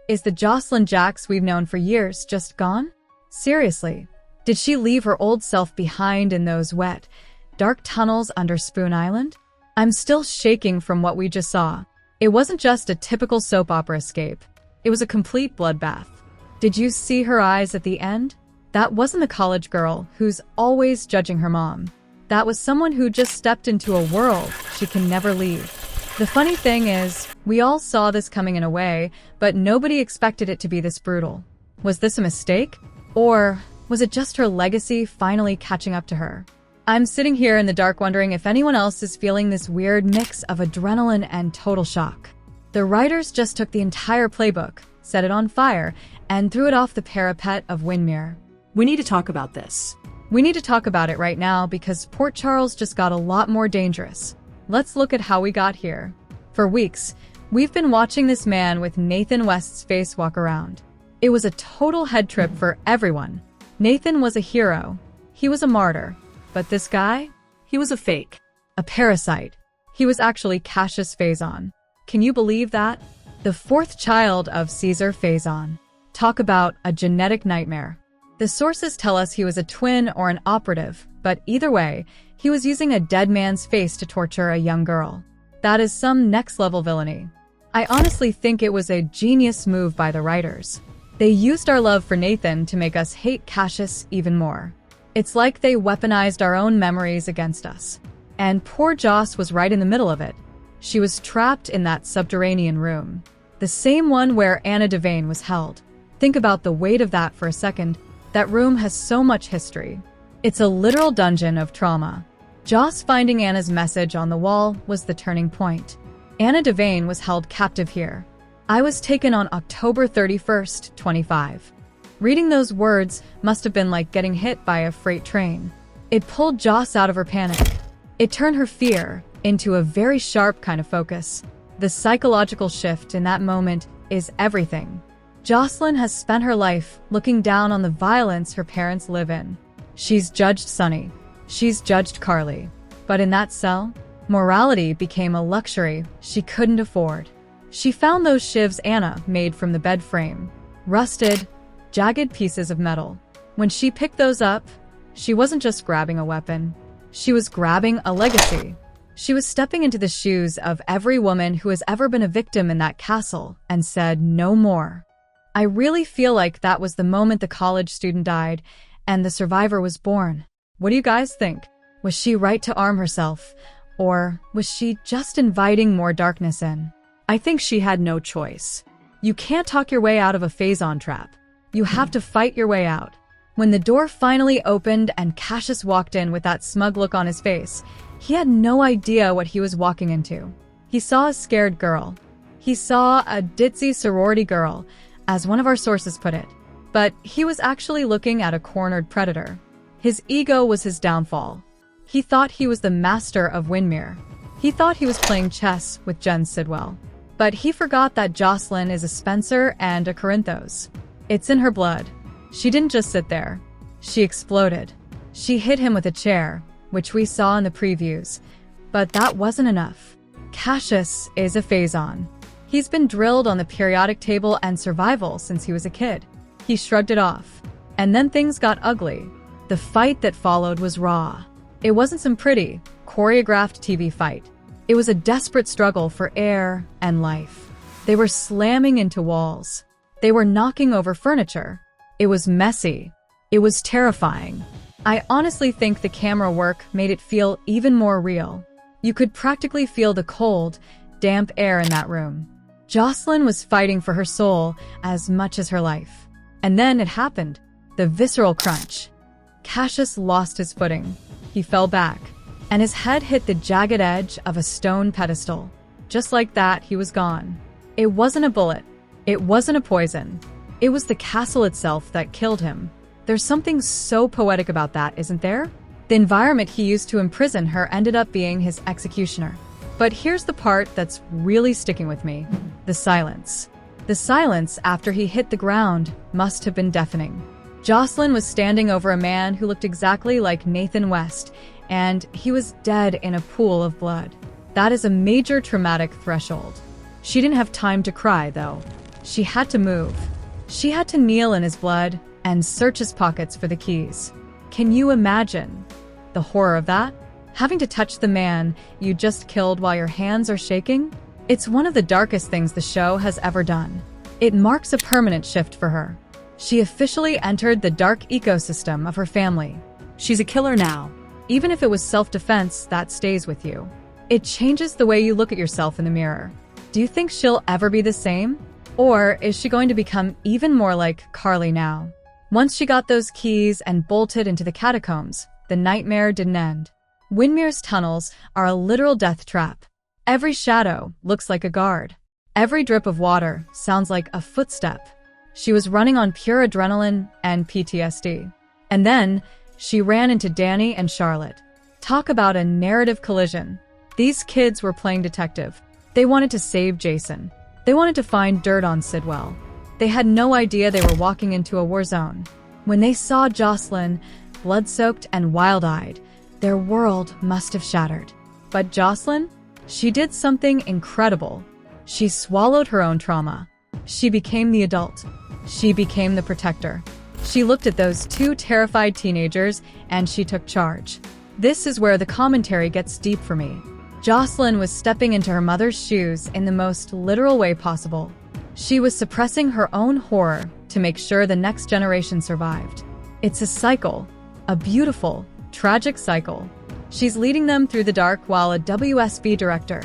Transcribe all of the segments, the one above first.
Is the Jocelyn Jax we've known for years just gone? Seriously, did she leave her old self behind in those wet, dark tunnels under Spoon Island? I'm still shaking from what we just saw. It wasn't just a typical soap opera escape. It was a complete bloodbath. Did you see her eyes at the end? That wasn't the college girl who's always judging her mom. That was someone who just stepped into a world she can never leave. The funny thing is, we all saw this coming in a way, but nobody expected it to be this brutal. Was this a mistake? Or was it just her legacy finally catching up to her? I'm sitting here in the dark wondering if anyone else is feeling this weird mix of adrenaline and total shock. The writers just took the entire playbook, set it on fire, and threw it off the parapet of Wyndemere. We need to talk about this. We need to talk about it right now because Port Charles just got a lot more dangerous. Let's look at how we got here. For weeks, we've been watching this man with Nathan West's face walk around. It was a total head trip for everyone. Nathan was a hero. He was a martyr. But this guy? He was a fake. A parasite. He was actually Cassius Faison. Can you believe that? The fourth child of Caesar Faison. Talk about a genetic nightmare. The sources tell us he was a twin or an operative, but either way, he was using a dead man's face to torture a young girl. That is some next-level villainy. I honestly think it was a genius move by the writers. They used our love for Nathan to make us hate Cassius even more. It's like they weaponized our own memories against us. And poor Joss was right in the middle of it. She was trapped in that subterranean room. The same one where Anna Devane was held. Think about the weight of that for a second. That room has so much history. It's a literal dungeon of trauma. Joss finding Anna's message on the wall was the turning point. Anna Devane was held captive here. I was taken on October 31st, 25. Reading those words must have been like getting hit by a freight train. It pulled Joss out of her panic. It turned her fear into a very sharp kind of focus. The psychological shift in that moment is everything. Jocelyn has spent her life looking down on the violence her parents live in. She's judged Sonny. She's judged Carly. But in that cell, morality became a luxury she couldn't afford. She found those shivs Anna made from the bed frame. Rusted, jagged pieces of metal. When she picked those up, she wasn't just grabbing a weapon. She was grabbing a legacy. She was stepping into the shoes of every woman who has ever been a victim in that castle and said no more. I really feel like that was the moment the college student died and the survivor was born. What do you guys think? Was she right to arm herself? Or was she just inviting more darkness in? I think she had no choice. You can't talk your way out of a Faison trap. You have to fight your way out. When the door finally opened and Cassius walked in with that smug look on his face, he had no idea what he was walking into. He saw a scared girl. He saw a ditzy sorority girl, as one of our sources put it. But he was actually looking at a cornered predator. His ego was his downfall. He thought he was the master of Wyndemere. He thought he was playing chess with Jen Sidwell. But he forgot that Jocelyn is a Spencer and a Corinthos. It's in her blood. She didn't just sit there. She exploded. She hit him with a chair, which we saw in the previews. But that wasn't enough. Cassius is a Faison. He's been drilled on the periodic table and survival since he was a kid. He shrugged it off. And then things got ugly. The fight that followed was raw. It wasn't some pretty, choreographed TV fight. It was a desperate struggle for air and life. They were slamming into walls. They were knocking over furniture. It was messy. It was terrifying. I honestly think the camera work made it feel even more real. You could practically feel the cold, damp air in that room. Jocelyn was fighting for her soul as much as her life. And then it happened. The visceral crunch. Cassius lost his footing. He fell back, and his head hit the jagged edge of a stone pedestal. Just like that, he was gone. It wasn't a bullet. It wasn't a poison. It was the castle itself that killed him. There's something so poetic about that, isn't there? The environment he used to imprison her ended up being his executioner. But here's the part that's really sticking with me. The silence. The silence after he hit the ground must have been deafening. Jocelyn was standing over a man who looked exactly like Nathan West, and he was dead in a pool of blood. That is a major traumatic threshold. She didn't have time to cry, though. She had to move. She had to kneel in his blood and search his pockets for the keys. Can you imagine the horror of that? Having to touch the man you just killed while your hands are shaking? It's one of the darkest things the show has ever done. It marks a permanent shift for her. She officially entered the dark ecosystem of her family. She's a killer now. Even if it was self-defense, that stays with you. It changes the way you look at yourself in the mirror. Do you think she'll ever be the same? Or is she going to become even more like Carly now? Once she got those keys and bolted into the catacombs, the nightmare didn't end. Wyndemere's tunnels are a literal death trap. Every shadow looks like a guard. Every drip of water sounds like a footstep. She was running on pure adrenaline and PTSD. And then she ran into Danny and Charlotte. Talk about a narrative collision. These kids were playing detective. They wanted to save Jason. They wanted to find dirt on Sidwell. They had no idea they were walking into a war zone. When they saw Jocelyn, blood-soaked and wild-eyed, their world must have shattered. But Jocelyn? She did something incredible. She swallowed her own trauma. She became the adult. She became the protector. She looked at those two terrified teenagers and she took charge. This is where the commentary gets deep for me. Jocelyn was stepping into her mother's shoes in the most literal way possible. She was suppressing her own horror to make sure the next generation survived. It's a cycle, a beautiful, tragic cycle. She's leading them through the dark while a WSB director,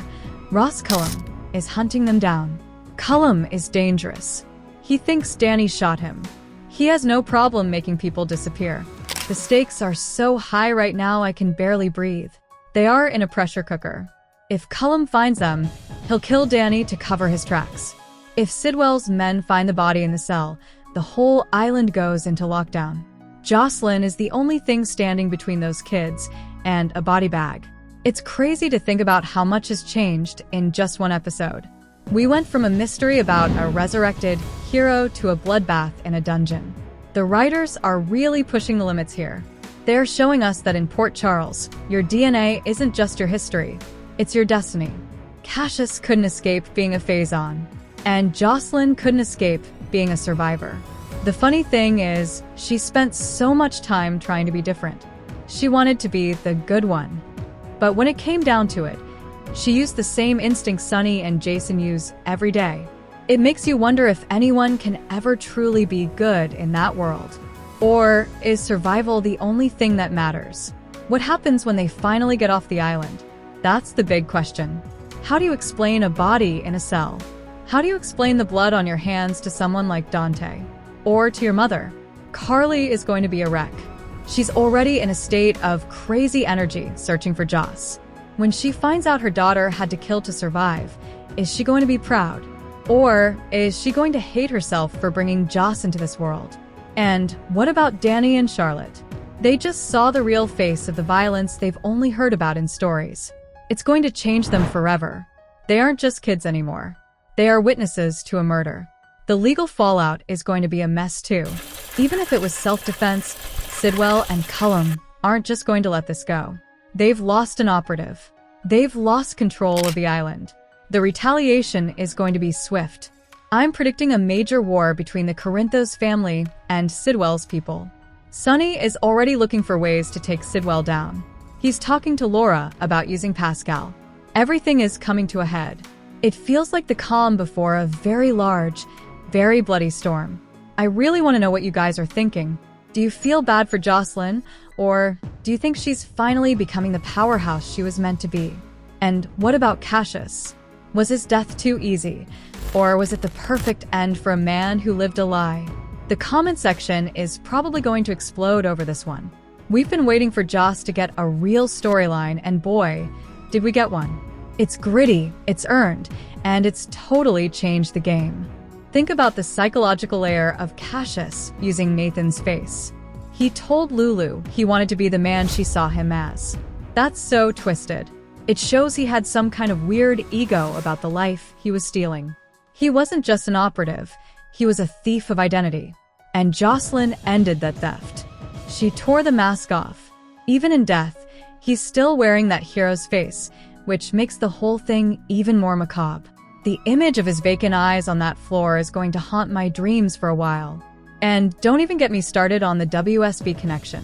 Ross Cullum, is hunting them down. Cullum is dangerous. He thinks Danny shot him. He has no problem making people disappear. The stakes are so high right now I can barely breathe. They are in a pressure cooker. If Cullum finds them, he'll kill Danny to cover his tracks. If Sidwell's men find the body in the cell, the whole island goes into lockdown. Jocelyn is the only thing standing between those kids and a body bag. It's crazy to think about how much has changed in just one episode. We went from a mystery about a resurrected hero to a bloodbath in a dungeon. The writers are really pushing the limits here. They're showing us that in Port Charles, your DNA isn't just your history, it's your destiny. Cassius couldn't escape being a Phazon, and Jocelyn couldn't escape being a survivor. The funny thing is, she spent so much time trying to be different. She wanted to be the good one. But when it came down to it, she used the same instincts Sunny and Jason use every day. It makes you wonder if anyone can ever truly be good in that world. Or is survival the only thing that matters? What happens when they finally get off the island? That's the big question. How do you explain a body in a cell? How do you explain the blood on your hands to someone like Dante? Or to your mother? Carly is going to be a wreck. She's already in a state of crazy energy searching for Joss. When she finds out her daughter had to kill to survive, is she going to be proud? Or is she going to hate herself for bringing Joss into this world? And what about Danny and Charlotte? They just saw the real face of the violence they've only heard about in stories. It's going to change them forever. They aren't just kids anymore. They are witnesses to a murder. The legal fallout is going to be a mess too. Even if it was self-defense, Sidwell and Cullum aren't just going to let this go. They've lost an operative. They've lost control of the island. The retaliation is going to be swift. I'm predicting a major war between the Corinthos family and Sidwell's people. Sunny is already looking for ways to take Sidwell down. He's talking to Laura about using Pascal. Everything is coming to a head. It feels like the calm before a very large, very bloody storm. I really want to know what you guys are thinking. Do you feel bad for Jocelyn, or do you think she's finally becoming the powerhouse she was meant to be? And what about Cassius? Was his death too easy, or was it the perfect end for a man who lived a lie? The comment section is probably going to explode over this one. We've been waiting for Joss to get a real storyline, and boy, did we get one. It's gritty, it's earned, and it's totally changed the game. Think about the psychological layer of Cassius using Nathan's face. He told Lulu he wanted to be the man she saw him as. That's so twisted. It shows he had some kind of weird ego about the life he was stealing. He wasn't just an operative, he was a thief of identity. And Jocelyn ended that theft. She tore the mask off. Even in death, he's still wearing that hero's face, which makes the whole thing even more macabre. The image of his vacant eyes on that floor is going to haunt my dreams for a while. And don't even get me started on the WSB connection.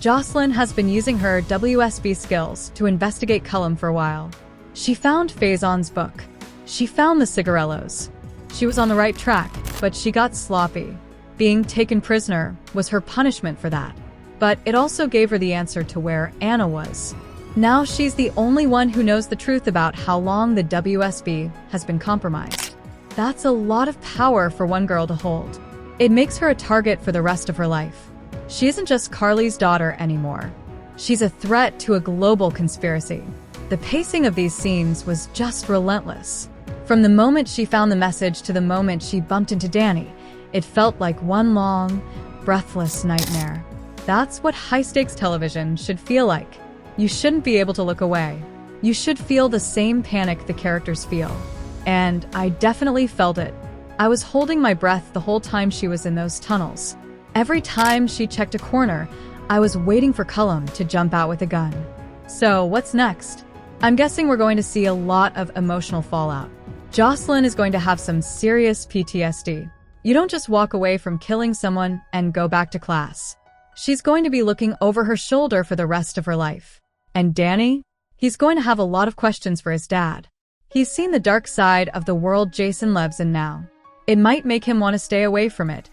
Jocelyn has been using her WSB skills to investigate Cullum for a while. She found Faison's book. She found the cigarellos. She was on the right track, but she got sloppy. Being taken prisoner was her punishment for that. But it also gave her the answer to where Anna was. Now she's the only one who knows the truth about how long the WSB has been compromised. That's a lot of power for one girl to hold. It makes her a target for the rest of her life. She isn't just Carly's daughter anymore. She's a threat to a global conspiracy. The pacing of these scenes was just relentless. From the moment she found the message to the moment she bumped into Danny, it felt like one long, breathless nightmare. That's what high-stakes television should feel like. You shouldn't be able to look away. You should feel the same panic the characters feel. And I definitely felt it. I was holding my breath the whole time she was in those tunnels. Every time she checked a corner, I was waiting for Cullum to jump out with a gun. So, what's next? I'm guessing we're going to see a lot of emotional fallout. Jocelyn is going to have some serious PTSD. You don't just walk away from killing someone and go back to class. She's going to be looking over her shoulder for the rest of her life. And Danny? He's going to have a lot of questions for his dad. He's seen the dark side of the world Jason lives in now. It might make him want to stay away from it,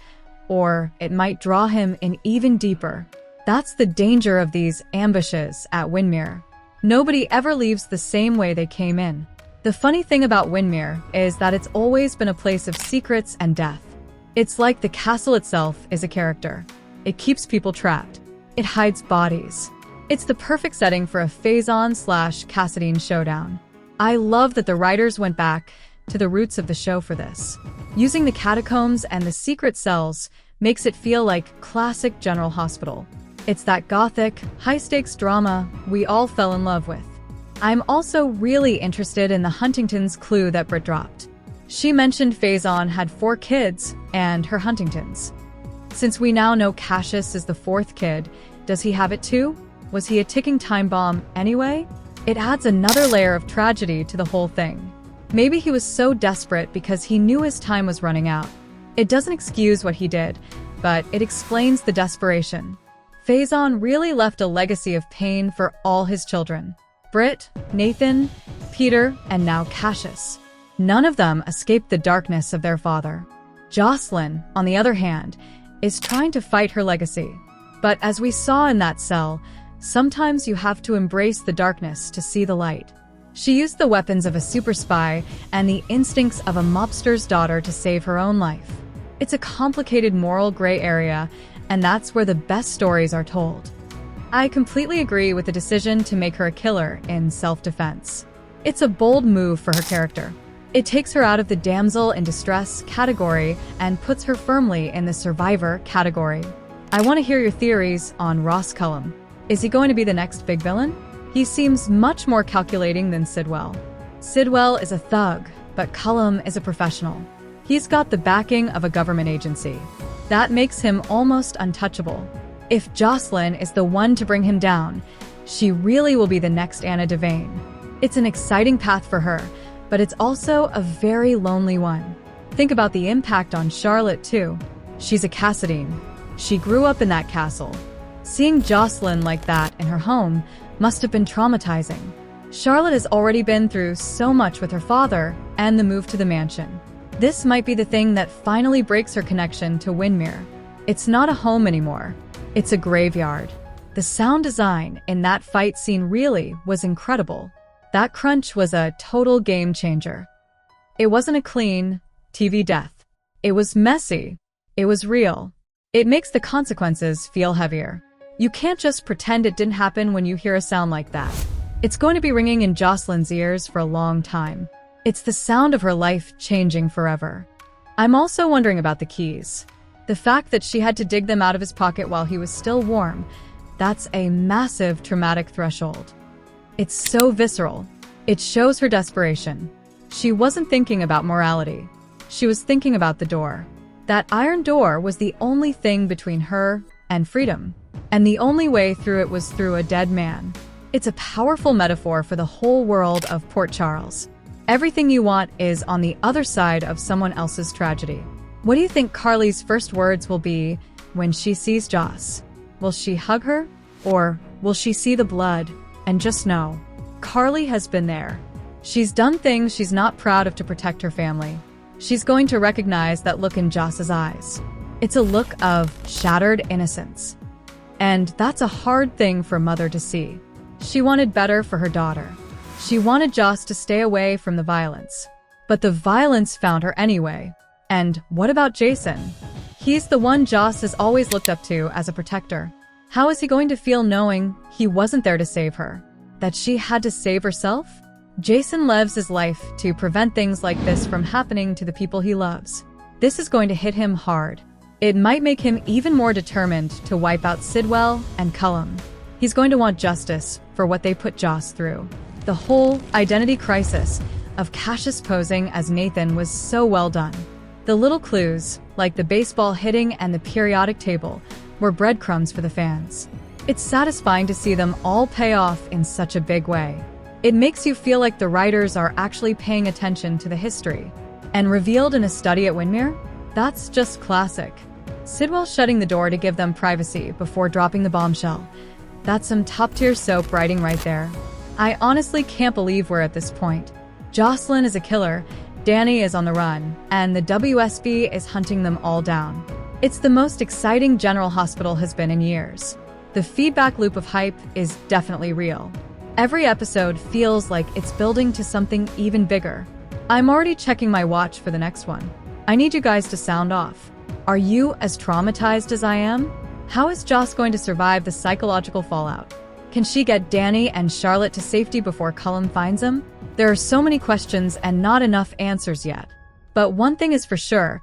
or it might draw him in even deeper. That's the danger of these ambushes at Wyndemere. Nobody ever leaves the same way they came in. The funny thing about Wyndemere is that it's always been a place of secrets and death. It's like the castle itself is a character. It keeps people trapped. It hides bodies. It's the perfect setting for a Faison/Cassadine showdown. I love that the writers went back to the roots of the show for this. Using the catacombs and the secret cells makes it feel like classic General Hospital. It's that gothic, high-stakes drama we all fell in love with. I'm also really interested in the Huntington's clue that Britt dropped. She mentioned Faison had 4 kids and her Huntingtons. Since we now know Cassius is the 4th kid, does he have it too? Was he a ticking time bomb anyway? It adds another layer of tragedy to the whole thing. Maybe he was so desperate because he knew his time was running out. It doesn't excuse what he did, but it explains the desperation. Faison really left a legacy of pain for all his children. Britt, Nathan, Peter, and now Cassius. None of them escaped the darkness of their father. Jocelyn, on the other hand, is trying to fight her legacy. But as we saw in that cell, sometimes you have to embrace the darkness to see the light. She used the weapons of a super spy and the instincts of a mobster's daughter to save her own life. It's a complicated moral gray area, and that's where the best stories are told. I completely agree with the decision to make her a killer in self-defense. It's a bold move for her character. It takes her out of the damsel in distress category and puts her firmly in the survivor category. I want to hear your theories on Ross Cullum. Is he going to be the next big villain? He seems much more calculating than Sidwell. Sidwell is a thug, but Cullum is a professional. He's got the backing of a government agency. That makes him almost untouchable. If Jocelyn is the one to bring him down, she really will be the next Anna Devane. It's an exciting path for her, but it's also a very lonely one. Think about the impact on Charlotte, too. She's a Cassadine. She grew up in that castle. Seeing Jocelyn like that in her home must have been traumatizing. Charlotte has already been through so much with her father and the move to the mansion. This might be the thing that finally breaks her connection to Wyndemere. It's not a home anymore. It's a graveyard. The sound design in that fight scene really was incredible. That crunch was a total game changer. It wasn't a clean TV death. It was messy. It was real. It makes the consequences feel heavier. You can't just pretend it didn't happen when you hear a sound like that. It's going to be ringing in Jocelyn's ears for a long time. It's the sound of her life changing forever. I'm also wondering about the keys. The fact that she had to dig them out of his pocket while he was still warm, that's a massive traumatic threshold. It's so visceral. It shows her desperation. She wasn't thinking about morality. She was thinking about the door. That iron door was the only thing between her and freedom. And the only way through it was through a dead man. It's a powerful metaphor for the whole world of Port Charles. Everything you want is on the other side of someone else's tragedy. What do you think Carly's first words will be when she sees Joss? Will she hug her? Or will she see the blood and just know? Carly has been there. She's done things she's not proud of to protect her family. She's going to recognize that look in Joss's eyes. It's a look of shattered innocence. And that's a hard thing for a mother to see. She wanted better for her daughter. She wanted Joss to stay away from the violence. But the violence found her anyway. And what about Jason? He's the one Joss has always looked up to as a protector. How is he going to feel knowing he wasn't there to save her? That she had to save herself? Jason lives his life to prevent things like this from happening to the people he loves. This is going to hit him hard. It might make him even more determined to wipe out Sidwell and Cullum. He's going to want justice for what they put Joss through. The whole identity crisis of Cassius posing as Nathan was so well done. The little clues, like the baseball hitting and the periodic table, were breadcrumbs for the fans. It's satisfying to see them all pay off in such a big way. It makes you feel like the writers are actually paying attention to the history. And revealed in a study at Wyndemere? That's just classic. Sidwell shutting the door to give them privacy before dropping the bombshell. That's some top-tier soap writing right there. I honestly can't believe we're at this point. Jocelyn is a killer, Danny is on the run, and the WSB is hunting them all down. It's the most exciting General Hospital has been in years. The feedback loop of hype is definitely real. Every episode feels like it's building to something even bigger. I'm already checking my watch for the next one. I need you guys to sound off. Are you as traumatized as I am? How is Joss going to survive the psychological fallout? Can she get Danny and Charlotte to safety before Cullum finds him? There are so many questions and not enough answers yet. But one thing is for sure,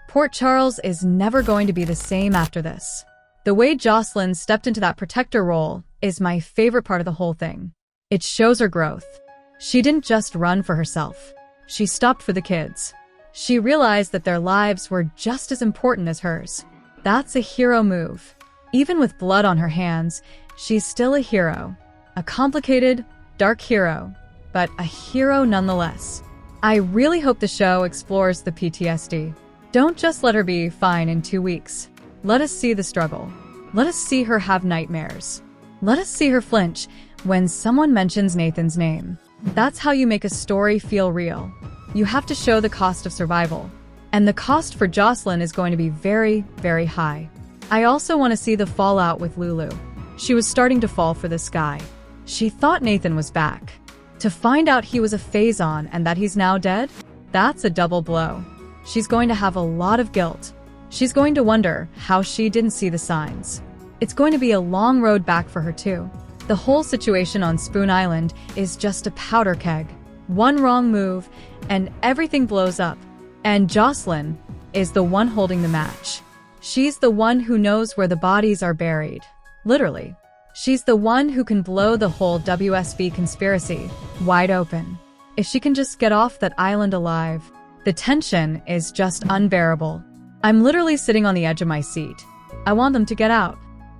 Port Charles is never going to be the same after this. The way Jocelyn stepped into that protector role is my favorite part of the whole thing. It shows her growth. She didn't just run for herself. She stopped for the kids. She realized that their lives were just as important as hers. That's a hero move. Even with blood on her hands, she's still a hero. A complicated, dark hero, but a hero nonetheless. I really hope the show explores the PTSD. Don't just let her be fine in 2 weeks. Let us see the struggle. Let us see her have nightmares. Let us see her flinch when someone mentions Nathan's name. That's how you make a story feel real. You have to show the cost of survival. And the cost for Jocelyn is going to be very, very high. I also want to see the fallout with Lulu. She was starting to fall for this guy. She thought Nathan was back. To find out he was a phase-on and that he's now dead? That's a double blow. She's going to have a lot of guilt. She's going to wonder how she didn't see the signs. It's going to be a long road back for her too. The whole situation on Spoon Island is just a powder keg. One wrong move, and everything blows up. And Jocelyn is the one holding the match. She's the one who knows where the bodies are buried. Literally. She's the one who can blow the whole WSB conspiracy wide open. If she can just get off that island alive, the tension is just unbearable. I'm literally sitting on the edge of my seat. I want them to get out.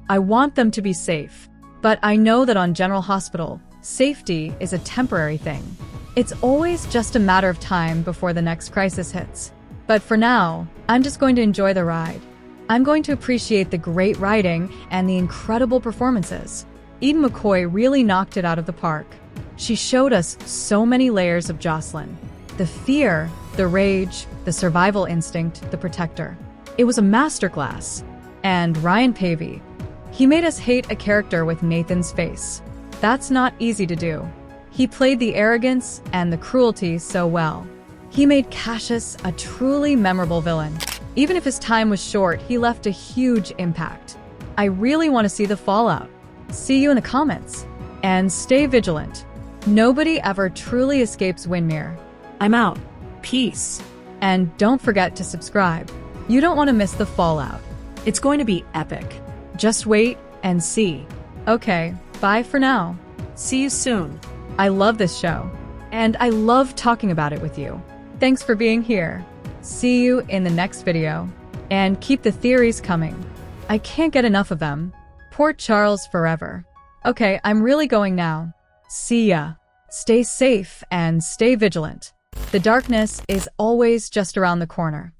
I want them to be safe. But I know that on General Hospital, safety is a temporary thing. It's always just a matter of time before the next crisis hits. But for now, I'm just going to enjoy the ride. I'm going to appreciate the great writing and the incredible performances. Eden McCoy really knocked it out of the park. She showed us so many layers of Jocelyn. The fear, the rage, the survival instinct, the protector. It was a masterclass. And Ryan Pavey. He made us hate a character with Nathan's face. That's not easy to do. He played the arrogance and the cruelty so well. He made Cassius a truly memorable villain. Even if his time was short, he left a huge impact. I really want to see the fallout. See you in the comments. And stay vigilant. Nobody ever truly escapes Wyndemere. I'm out. Peace. And don't forget to subscribe. You don't want to miss the fallout. It's going to be epic. Just wait and see. Okay, bye for now. See you soon. I love this show. And I love talking about it with you. Thanks for being here. See you in the next video. And keep the theories coming. I can't get enough of them. Port Charles forever. Okay, I'm really going now. See ya. Stay safe and stay vigilant. The darkness is always just around the corner.